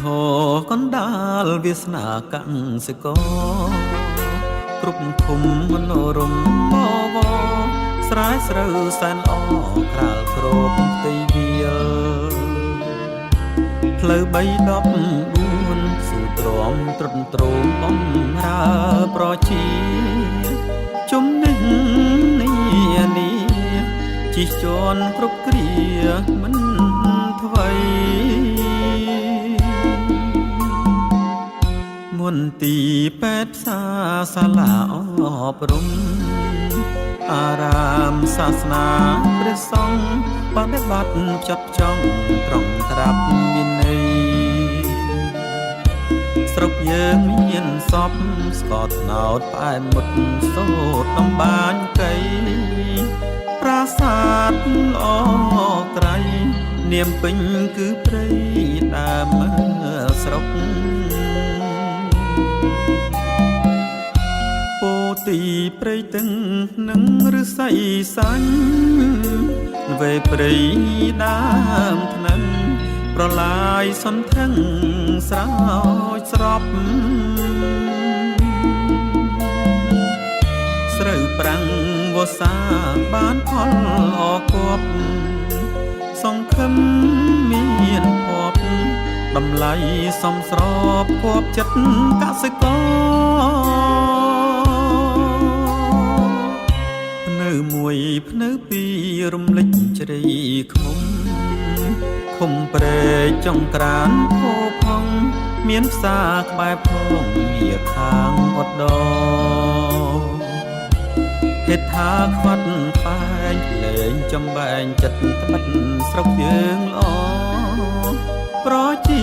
ធកណ្ដាលវាសនាកសិករគ្រប់ភូមិមនោរម្យបវរស្រែស្រូវសែនល្អក្រាលគ្របផ្ទៃវាលផ្លូវ314ស៊ូទ្រាំត្រឹមត្រងបំរើប្រជាជំនិញនាជិះជាន់គ្រប់គ្រាមិនថ្វីមន្ទីរពេទ្យផ្សារសាលាអប់រំអារាមសាសនាព្រះសង្ឃបដិបត្តិផ្ចិតផ្ចង់ត្រង់ត្រាប់វិន័យស្រុកយើងមានសពស្កតណោតផ្អែមមុតសូត្រតំបាញកៃប្រាសាទល្អក្រៃនាមពេញគឺព្រៃដើមស្រុកពោទីព្រៃទឹងនឹងឫស្សីសាញ់វេព្រៃដើមថ្នឹងប្រឡាយសន្ធឹងស្រោចស្រពស្រូវប្រាំងវស្សាបានផលអគប់សង្ឃឹមមានភពតម្លៃសំស្របគប់ចិត្តកសិករភ្នៅមួយភ្នៅពីររំលេចជ្រៃឃុំឃុំព្រែកចុងក្រានភោផុងមានផ្សារក្បែរផងងាខាងអត់ដហេតុថាខ្វាត់ផ្បែកលែងចំបែងចិត្តត្បិតស្រុកយើងល្អប្រជា